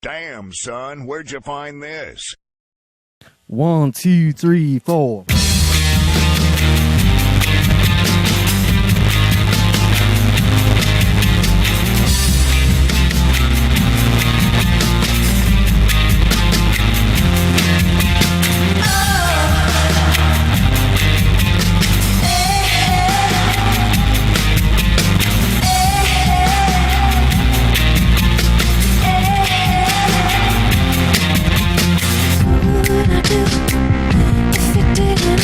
Damn, son, where'd you find this? 1, 2, 3, 4. If you didn't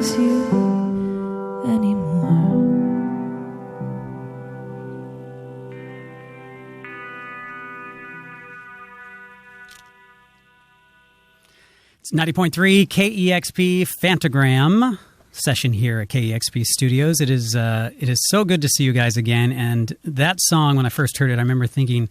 knows you anymore. It's 90.3 KEXP Phantogram session here at KEXP Studios. It is so good to see you guys again. And that song, when I first heard it, I remember thinking,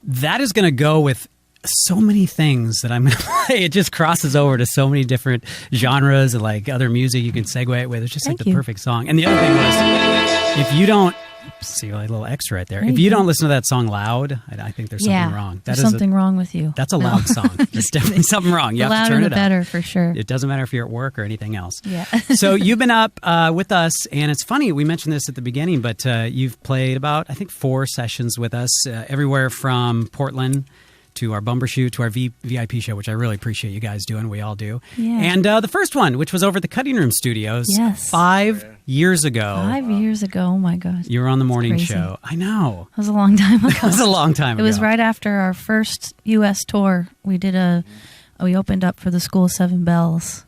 that is going to go with so many things that I'm going to play. It just crosses over to so many different genres and like other music you can segue it with. It's just like the perfect song. And the other thing was, if you don't, see like a little extra right there. If you don't listen to that song loud, I think there's something wrong. There's something wrong with you. That's a loud song. There's definitely something wrong. You have to turn it up. The louder the better, for sure. It doesn't matter if you're at work or anything else. Yeah. So you've been up with us, and it's funny, we mentioned this at the beginning, but you've played about, I think, 4 sessions with us, everywhere from Portland to our Bumbershoot, to our VIP show, which I really appreciate you guys doing. We all do. Yeah. And the first one, which was over at the Cutting Room Studios 5 years ago. 5 years ago. Oh, my gosh. You were on the morning show. I know. It was a long time ago. It was a long time ago. It was right after our first U.S. tour. We opened up for the School of Seven Bells,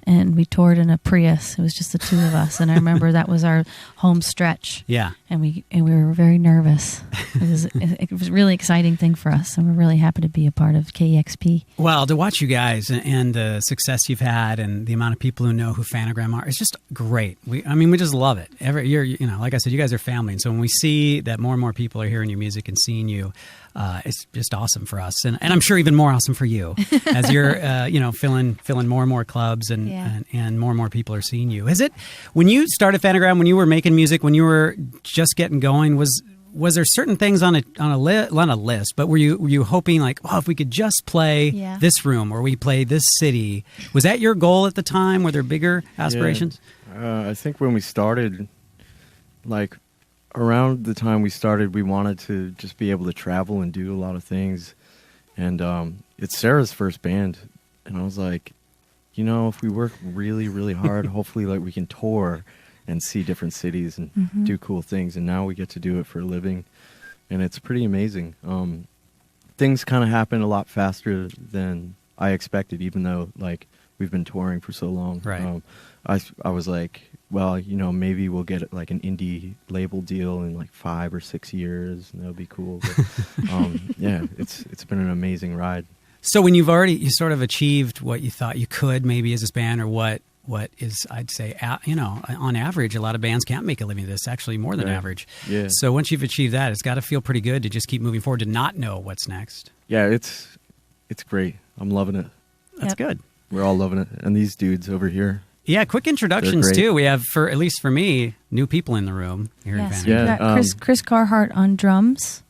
and we toured in a Prius. It was just the two of us, and I remember that was our home stretch. Yeah, and we were very nervous. It was a really exciting thing for us, and we're really happy to be a part of KEXP. Well, to watch you guys and the success you've had, and the amount of people who know who Phantogram are, it's just great. We just love it. Every year, like I said, you guys are family, and so when we see that more and more people are hearing your music and seeing you, it's just awesome for us, and I'm sure even more awesome for you as you're filling more and more clubs and more people are seeing you. Is it when you started Phantogram, when you were making music, when you were just getting going, was there certain things on a list, but were you hoping like, oh, if we could just play this room or we play this city? Was that your goal at the time? Were there bigger aspirations? I think when we started, like, around the time we started, we wanted to just be able to travel and do a lot of things. And it's Sarah's first band. And I was like, if we work really, really hard, hopefully like we can tour and see different cities and do cool things. And now we get to do it for a living. And it's pretty amazing. Things kind of happen a lot faster than I expected, even though like we've been touring for so long. Right. I was like, well, maybe we'll get like an indie label deal in like 5 or 6 years, and that'll be cool. But, yeah, it's been an amazing ride. So when you sort of achieved what you thought you could, maybe as a band, or what is, I'd say, on average, a lot of bands can't make a living at this. Actually, more than average. Yeah. So once you've achieved that, it's got to feel pretty good to just keep moving forward, to not know what's next. Yeah, it's great. I'm loving it. That's good. We're all loving it, and these dudes over here. Yeah, quick introductions too. We have, at least for me, new people in the room here in Vancouver. We've got Chris Carhart on drums,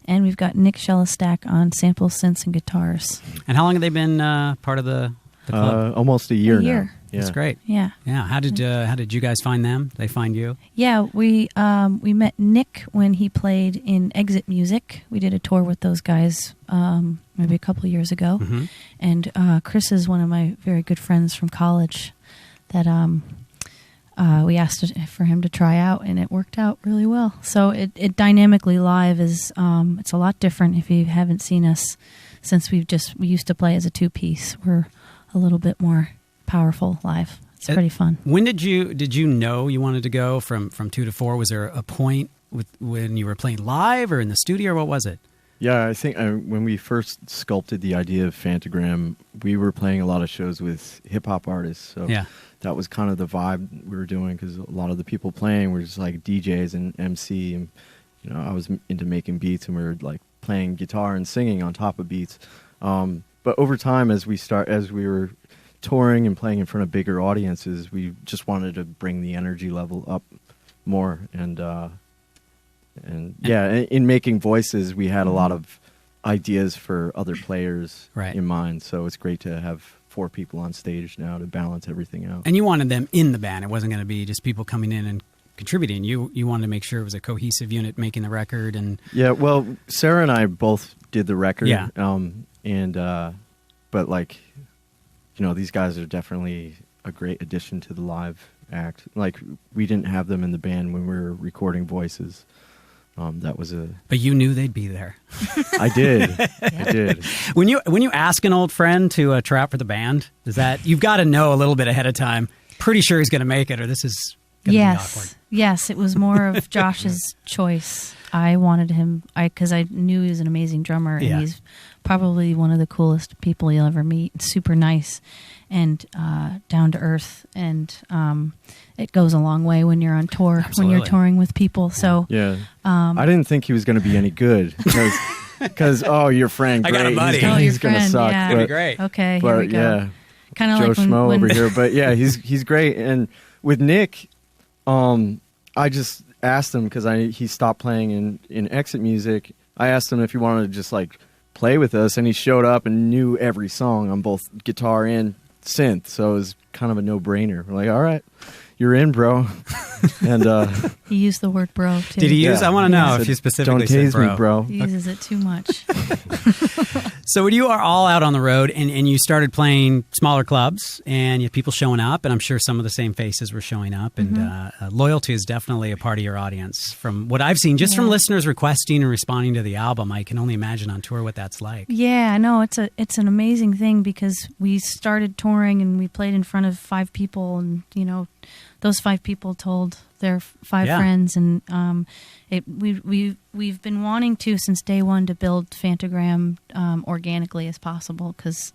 and we've got Nick Shellistack on samples, synths, and guitars. And how long have they been part of the club? Almost a year now. Yeah. That's great. Yeah. Yeah. How did you guys find them? Did they find you? Yeah, we met Nick when he played in Exit Music. We did a tour with those guys maybe a couple of years ago, and Chris is one of my very good friends from college. That we asked for him to try out, and it worked out really well. So it dynamically live is it's a lot different. If you haven't seen us since we used to play as a 2-piece, we're a little bit more powerful live. It's pretty fun. When did you know you wanted to go from 2 to 4? Was there a point when you were playing live or in the studio, or what was it? Yeah, I think when we first sculpted the idea of Phantogram, we were playing a lot of shows with hip-hop artists. So that was kind of the vibe we were doing, because a lot of the people playing were just like DJs and MC. And, I was into making beats, and we were like playing guitar and singing on top of beats. But over time, as we were touring and playing in front of bigger audiences, we just wanted to bring the energy level up more. And in making voices, we had a lot of ideas for other players in mind. So it's great to have 4 people on stage now to balance everything out. And you wanted them in the band. It wasn't going to be just people coming in and contributing. You wanted to make sure it was a cohesive unit making the record. And yeah, well, Sarah and I both did the record. Yeah. But like, these guys are definitely a great addition to the live act. Like, we didn't have them in the band when we were recording voices. But you knew they'd be there. I did. I did. When you ask an old friend to try out for the band, you've got to know a little bit ahead of time, pretty sure he's going to make it, or this is going to be awkward. Yes, it was more of Josh's choice. I wanted him, because I knew he was an amazing drummer, and he's probably one of the coolest people you'll ever meet. Super nice and down to earth, and it goes a long way when you're on tour, Absolutely. when you're touring with people. So I didn't think he was going to be any good because your friend, great. I got a buddy. He's going to suck. Yeah. It's going to be great. Okay, here But we go. Kind of Joe like Schmo when over here. But yeah, he's great. And with Nick, I just asked him because he stopped playing in Exit Music. I asked him if he wanted to just like play with us, and he showed up and knew every song on both guitar and synth. So it was kind of a no-brainer. We're like, all right, you're in, bro. And he used the word bro too. Did he use? Yeah. I want to know He if you said, specifically don't tase said me, bro. He uses it too much. So when you are all out on the road and you started playing smaller clubs and you have people showing up, and I'm sure some of the same faces were showing up, and loyalty is definitely a part of your audience. From what I've seen, just from listeners requesting and responding to the album, I can only imagine on tour what that's like. Yeah, no, it's an amazing thing because we started touring and we played in front of 5 people, and those 5 people told their 5 friends, and we've been wanting to since day one to build Phantogram organically as possible, because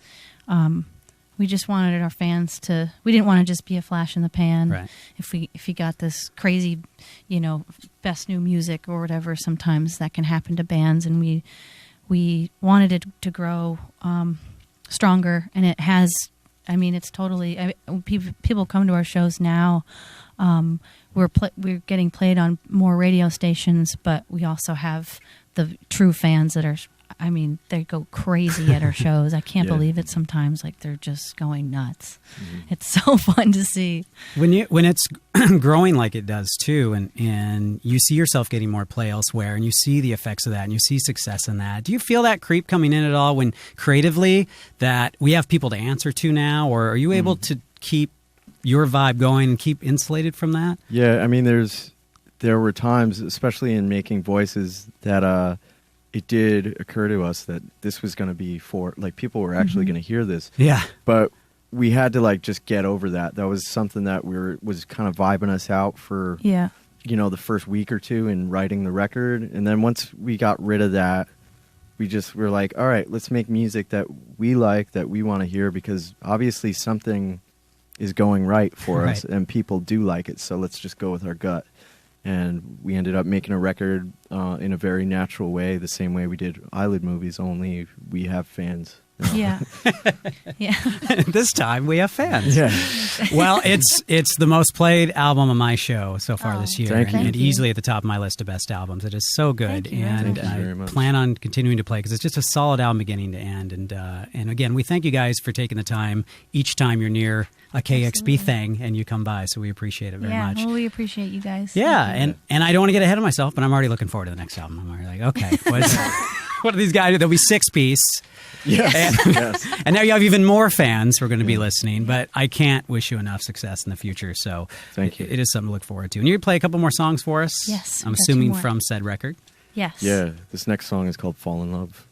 we just wanted our fans to. We didn't want to just be a flash in the pan. Right. If you got this crazy, best new music or whatever, sometimes that can happen to bands, and we wanted it to grow stronger, and it has. I mean, it's totally. People come to our shows now. We're getting played on more radio stations, but we also have the true fans that are. I mean, they go crazy at our shows. I can't believe it sometimes. Like, they're just going nuts. Mm-hmm. It's so fun to see. When it's growing like it does too, and you see yourself getting more play elsewhere, and you see the effects of that, and you see success in that, do you feel that creep coming in at all when creatively that we have people to answer to now, or are you able to keep your vibe going and keep insulated from that? Yeah, I mean, there were times, especially in making voices, that it did occur to us that this was going to be for, like, people were actually going to hear this. Yeah. But we had to, like, just get over that. That was something that was kind of vibing us out for, the first week or two in writing the record. And then once we got rid of that, we're like, all right, let's make music that we like, that we want to hear, because obviously something is going right for us and people do like it. So let's just go with our gut. And we ended up making a record in a very natural way, the same way we did Eyelid Movies, only we have fans. Yeah. Yeah. This time we have fans. Yeah. Well, it's the most played album on my show so far this year, Thank you. and easily at the top of my list of best albums. It is so good, and Thank you very much. plan on continuing to play because it's just a solid album beginning to end. And again, we thank you guys for taking the time each time you're near a KEXP thing and you come by, so we appreciate it very much. Well, we appreciate you guys. Yeah, and I don't want to get ahead of myself, but I'm already looking forward to the next album. I'm already like, okay, what are these guys do? There'll be 6-piece. Yes. And now you have even more fans who are going to be listening, but I can't wish you enough success in the future. So thank you. It is something to look forward to. And you play a couple more songs for us? Yes. I'm assuming from said record. Yes. Yeah, this next song is called Fall in Love.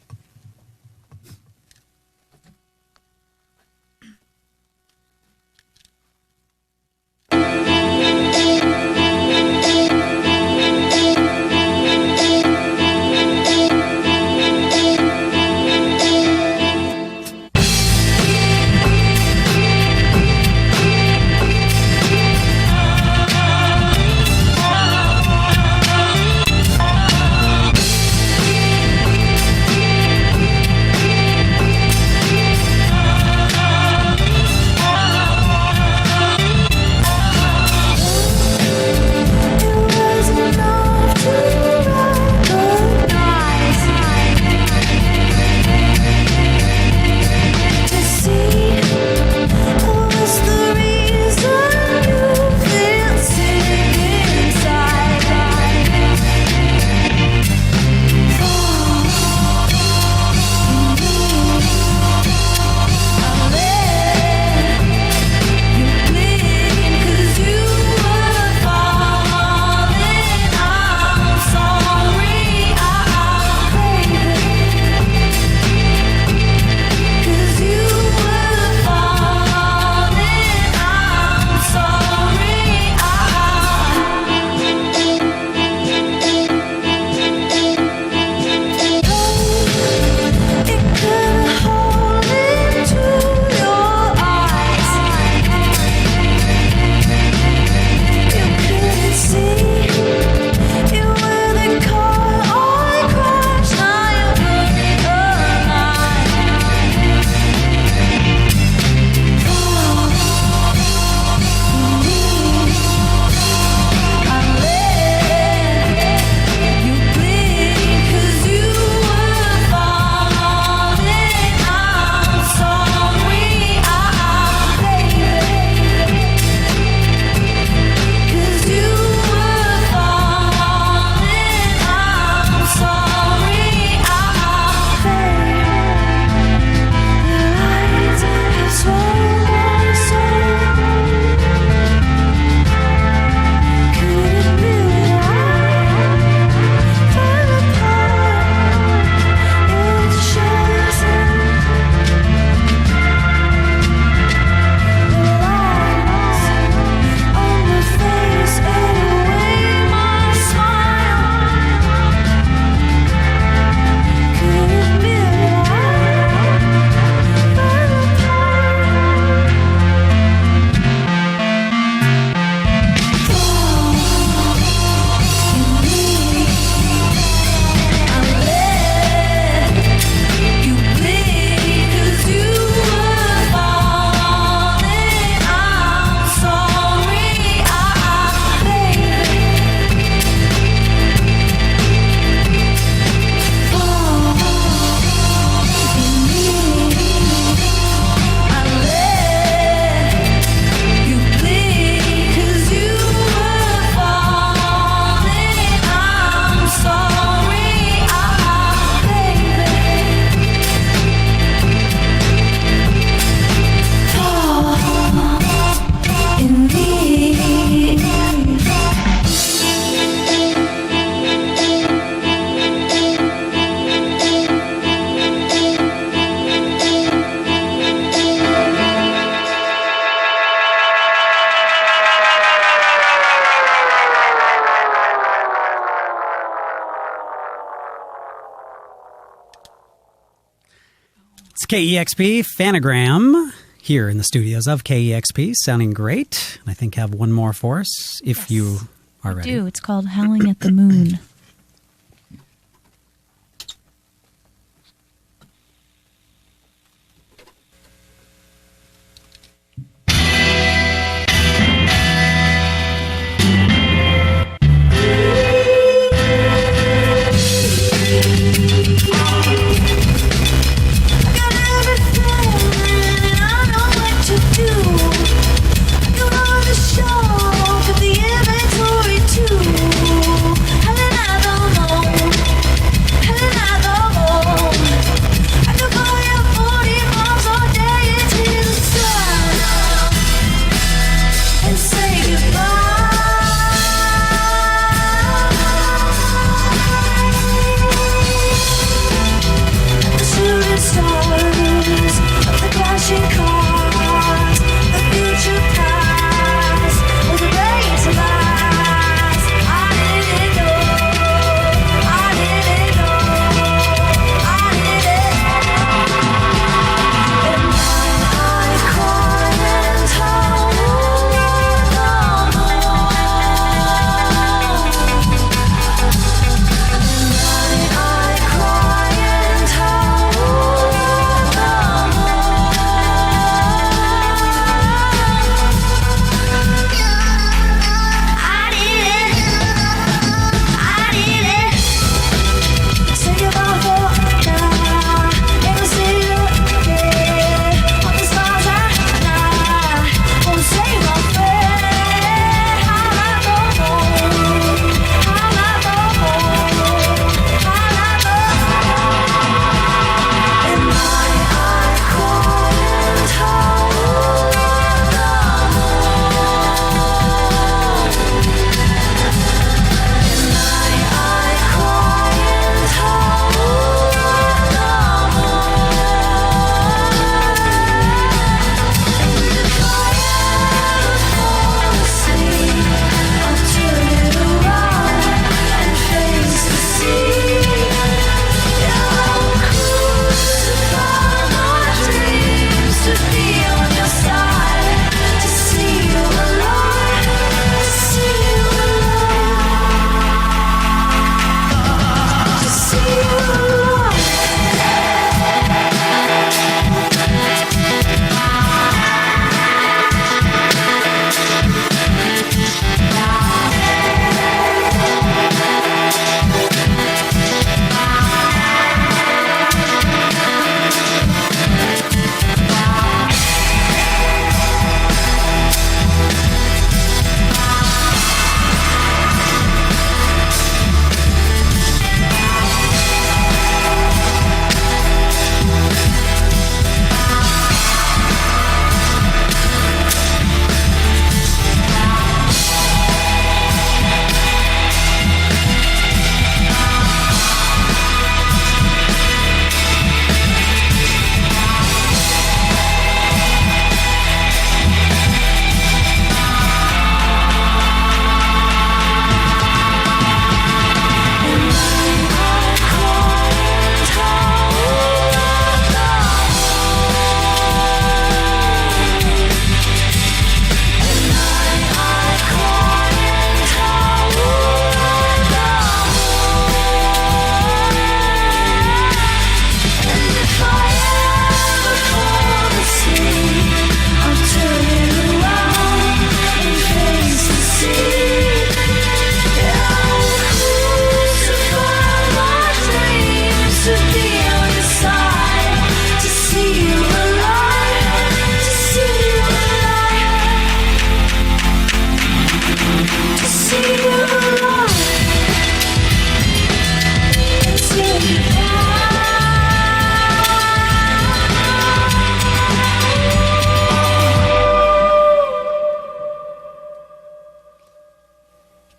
KEXP, Phantogram, here in the studios of KEXP, sounding great. I think have one more for us, if you are ready. I do. It's called Howling at the Moon.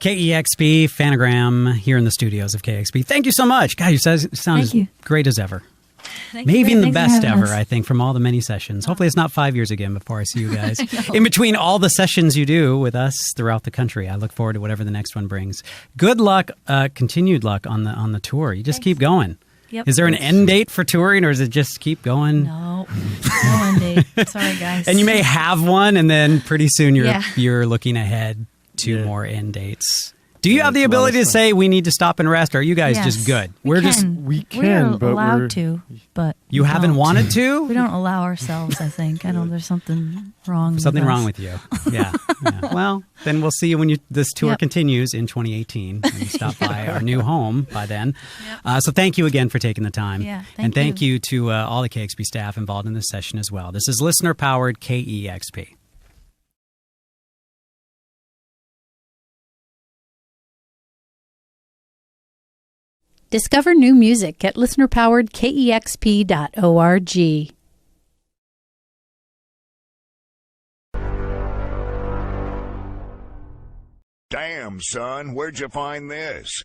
KEXP, Phantogram, here in the studios of KEXP. Thank you so much. God, you sound as great as ever. Maybe even the best ever, I think, from all the many sessions. Hopefully it's not 5 years again before I see you guys. In between all the sessions you do with us throughout the country. I look forward to whatever the next one brings. Good luck, continued luck on the tour. You just keep going. Yep. Is there an end date for touring, or does it just keep going? No end date. Sorry, guys. And you may have one, and then pretty soon Yeah. you're looking ahead to more end dates. Do you Yeah, have the it's a lot of ability to stuff. say we need to stop and rest? Or are you guys Yes. just good? We we can, We're but allowed we're- to, but You we haven't don't. wanted to? We don't allow ourselves. I think. I know there's something wrong. Something with wrong us. with you. Yeah. Well, then we'll see you when this tour Yep. continues in 2018. And you stop by our new home by then. So thank you again for taking the time. Yeah, and thank thank you to all the KEXP staff involved in this session as well. This is listener-powered KEXP. Discover new music at listenerpoweredkexp.org. Damn, son, where'd you find this?